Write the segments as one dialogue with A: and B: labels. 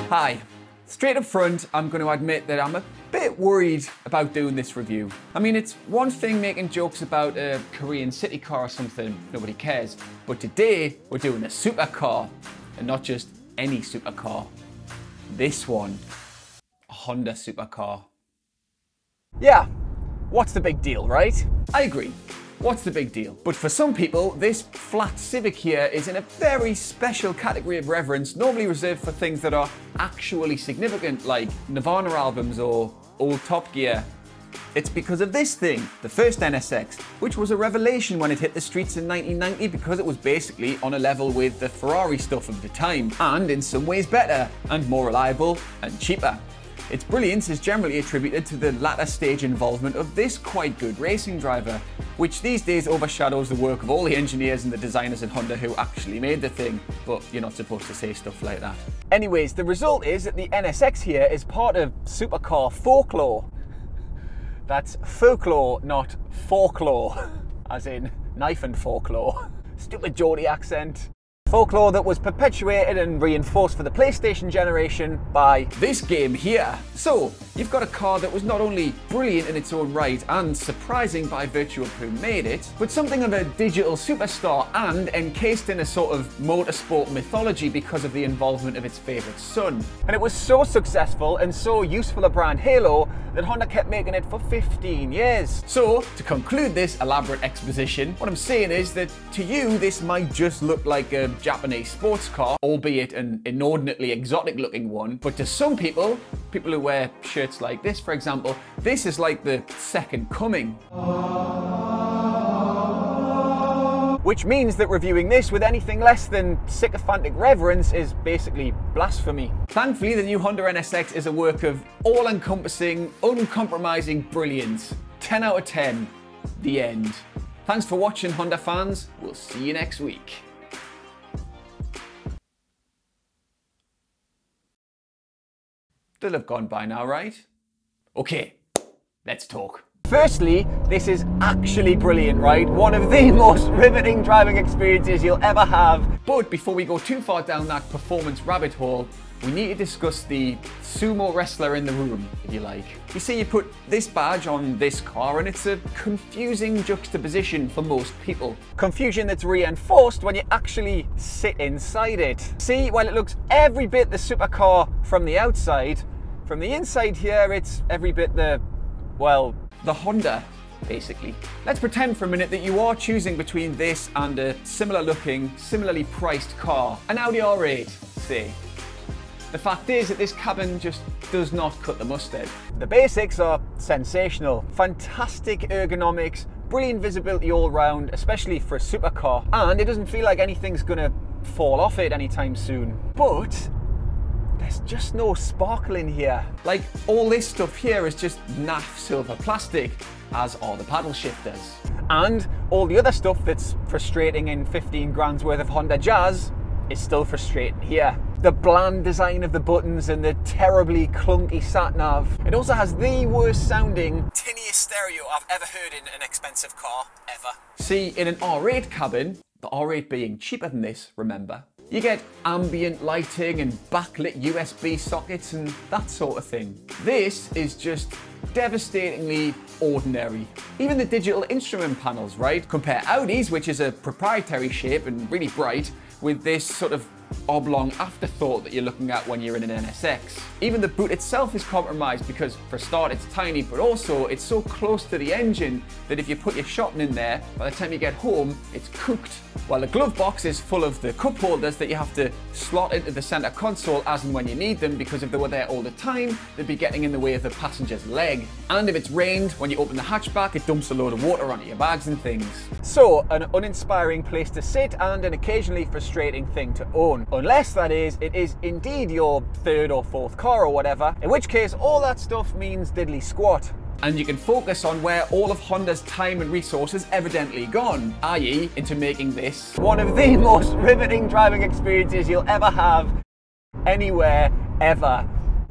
A: Hi. Straight up front, I'm going to admit that I'm a bit worried about doing this review. I mean, it's one thing making jokes about a Korean city car or something, nobody cares. But today, we're doing a supercar, and not just any supercar. This one, a Honda supercar. Yeah, what's the big deal, right? I agree. What's the big deal? But for some people, this flat Civic here is in a very special category of reverence, normally reserved for things that are actually significant, like Nirvana albums or old Top Gear. It's because of this thing, the first NSX, which was a revelation when it hit the streets in 1990 because it was basically on a level with the Ferrari stuff of the time, and in some ways better, and more reliable, and cheaper. Its brilliance is generally attributed to the latter stage involvement of this quite good racing driver, which these days overshadows the work of all the engineers and the designers at Honda who actually made the thing, but you're not supposed to say stuff like that. Anyways, the result is that the NSX here is part of supercar folklore. That's folklore, not folklore, as in knife and folklore. Stupid Geordie accent. Folklore that was perpetuated and reinforced for the PlayStation generation by this game here. So, you've got a car that was not only brilliant in its own right and surprising by virtue of who made it, but something of a digital superstar and encased in a sort of motorsport mythology because of the involvement of its favourite son. And it was so successful and so useful a brand halo that Honda kept making it for 15 years. So, to conclude this elaborate exposition, what I'm saying is that to you this might just look like a Japanese sports car, albeit an inordinately exotic looking one, but to some people, people who wear shirts like this for example, this is like the second coming. Which means that reviewing this with anything less than sycophantic reverence is basically blasphemy. Thankfully, the new Honda NSX is a work of all-encompassing, uncompromising brilliance. 10 out of 10. The end. Thanks for watching, Honda fans. We'll see you next week. They'll have gone by now, right? Okay, let's talk. Firstly, this is actually brilliant, right? One of the most riveting driving experiences you'll ever have. But before we go too far down that performance rabbit hole, we need to discuss the sumo wrestler in the room, if you like. You see, you put this badge on this car and it's a confusing juxtaposition for most people. Confusion that's reinforced when you actually sit inside it. See, while it looks every bit the supercar from the outside, from the inside here it's every bit the, well, the Honda, basically. Let's pretend for a minute that you are choosing between this and a similar looking, similarly priced car, an Audi R8, say. The fact is that this cabin just does not cut the mustard. The basics are sensational. Fantastic ergonomics, brilliant visibility all round, especially for a supercar, and it doesn't feel like anything's gonna fall off it anytime soon. But there's just no sparkle in here. Like, all this stuff here is just naff silver plastic, as are the paddle shifters. And all the other stuff that's frustrating in 15 grand's worth of Honda Jazz is still frustrating here. The bland design of the buttons and the terribly clunky Sat-Nav. It also has the worst sounding, tiniest stereo I've ever heard in an expensive car, ever. See, in an R8 cabin, the R8 being cheaper than this, remember, you get ambient lighting and backlit USB sockets and that sort of thing. This is just devastatingly ordinary. Even the digital instrument panels, right? Compare Audi's, which is a proprietary shape and really bright, with this sort of oblong afterthought that you're looking at when you're in an NSX. Even the boot itself is compromised because, for a start, it's tiny, but also it's so close to the engine that if you put your shopping in there, by the time you get home, it's cooked. While the glove box is full of the cup holders that you have to slot into the center console as and when you need them, because if they were there all the time, they'd be getting in the way of the passenger's leg. And if it's rained, when you open the hatchback, it dumps a load of water onto your bags and things. So, an uninspiring place to sit and an occasionally frustrating thing to own. Unless, that is, it is indeed your third or fourth car or whatever, in which case all that stuff means diddly squat. And you can focus on where all of Honda's time and resources evidently gone, i.e. into making this one of the most riveting driving experiences you'll ever have, anywhere, ever.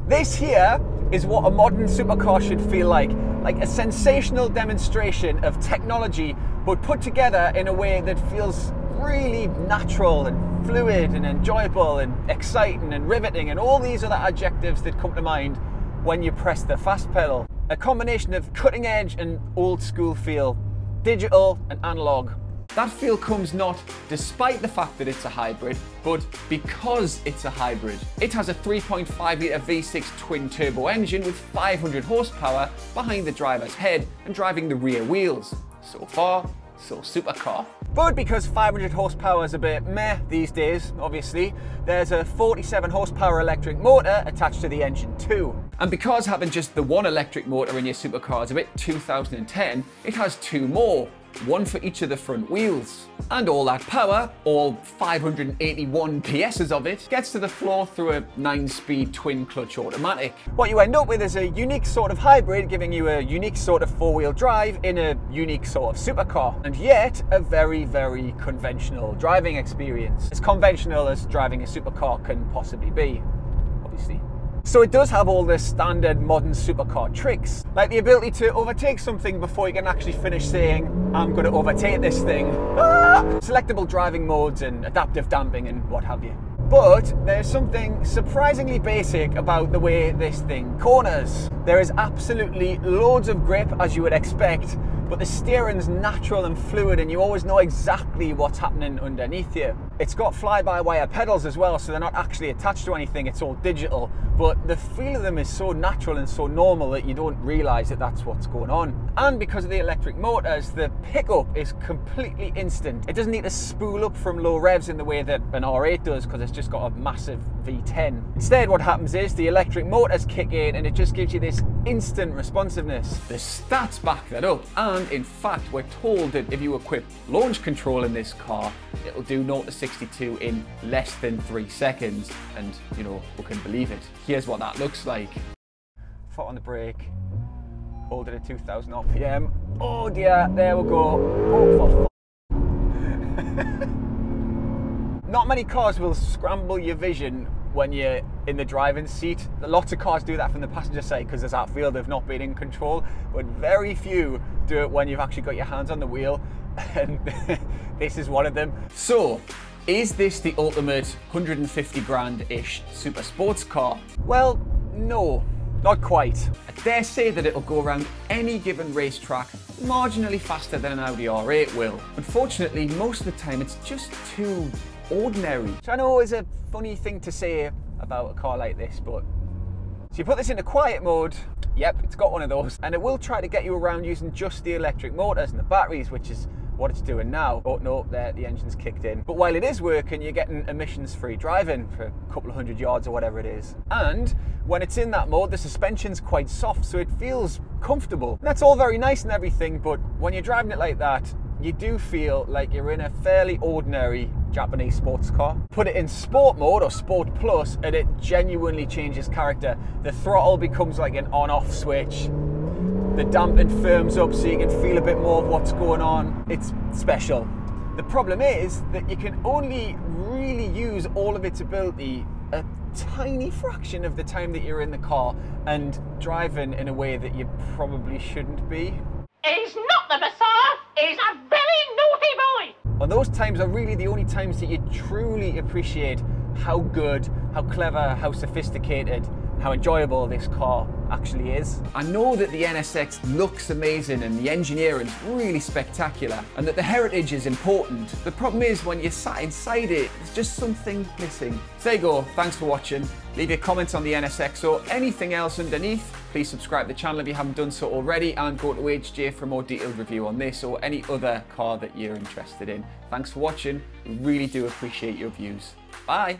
A: This here is what a modern supercar should feel like a sensational demonstration of technology, but put together in a way that feels really natural and fluid and enjoyable and exciting and riveting and all these other adjectives that come to mind when you press the fast pedal. A combination of cutting edge and old school feel, digital and analog. That feel comes not despite the fact that it's a hybrid, but because it's a hybrid. It has a 3.5 litre V6 twin turbo engine with 500 horsepower behind the driver's head and driving the rear wheels. So far, so supercar. But because 500 horsepower is a bit meh these days, obviously, there's a 47 horsepower electric motor attached to the engine too. And because having just the one electric motor in your supercar is a bit 2010, it has two more. One for each of the front wheels. And all that power, all 581 PSs of it, gets to the floor through a 9-speed twin clutch automatic. What you end up with is a unique sort of hybrid, giving you a unique sort of four-wheel drive in a unique sort of supercar. And yet, a very, very conventional driving experience. As conventional as driving a supercar can possibly be, obviously. So it does have all the standard modern supercar tricks, like the ability to overtake something before you can actually finish saying, I'm going to overtake this thing. Selectable driving modes and adaptive damping and what have you. But there's something surprisingly basic about the way this thing corners. There is absolutely loads of grip, as you would expect, but the steering's natural and fluid and you always know exactly what's happening underneath you. It's got fly-by-wire pedals as well, so they're not actually attached to anything, it's all digital, but the feel of them is so natural and so normal that you don't realise that that's what's going on. And because of the electric motors, the pickup is completely instant. It doesn't need to spool up from low revs in the way that an R8 does, because it's just got a massive V10. Instead, what happens is the electric motors kick in and it just gives you this instant responsiveness. The stats back that up, and in fact we're told that if you equip launch control in this car, it'll do 0 to 62 in less than 3 seconds, and you know, who can believe it? Here's what that looks like. Foot on the brake, hold it at 2000 RPM. Oh dear, there we go. Oh, for Not many cars will scramble your vision when you're in the driving seat. Lots of cars do that from the passenger side because there's that feel of not being in control, but very few do it when you've actually got your hands on the wheel, and this is one of them. So, is this the ultimate 150 grand-ish super sports car? Well, no, not quite. I dare say that it'll go around any given racetrack marginally faster than an Audi R8 will. Unfortunately, most of the time it's just too ordinary. So I know it's a funny thing to say about a car like this, but so you put this into quiet mode, yep, it's got one of those, and it will try to get you around using just the electric motors and the batteries, which is what it's doing now. Oh no, there, the engine's kicked in. But while it is working, you're getting emissions-free driving for a couple of 100 yards or whatever it is. And when it's in that mode, the suspension's quite soft, so it feels comfortable. And that's all very nice and everything, but when you're driving it like that, you do feel like you're in a fairly ordinary Japanese sports car. Put it in sport mode or sport plus and it genuinely changes character. The throttle becomes like an on-off switch. The damping firms up so you can feel a bit more of what's going on. It's special. The problem is that you can only really use all of its ability a tiny fraction of the time that you're in the car and driving in a way that you probably shouldn't be.
B: He's not the Messiah, he's a very naughty boy!
A: And those times are really the only times that you truly appreciate how good, how clever, how sophisticated, how enjoyable this car actually is. I know that the NSX looks amazing and the engineering's really spectacular and that the heritage is important. The problem is when you're sat inside it, there's just something missing. So there you go, thanks for watching. Leave your comments on the NSX or anything else underneath. Please subscribe to the channel if you haven't done so already, and go to HJ for a more detailed review on this or any other car that you're interested in. Thanks for watching, we really do appreciate your views. Bye!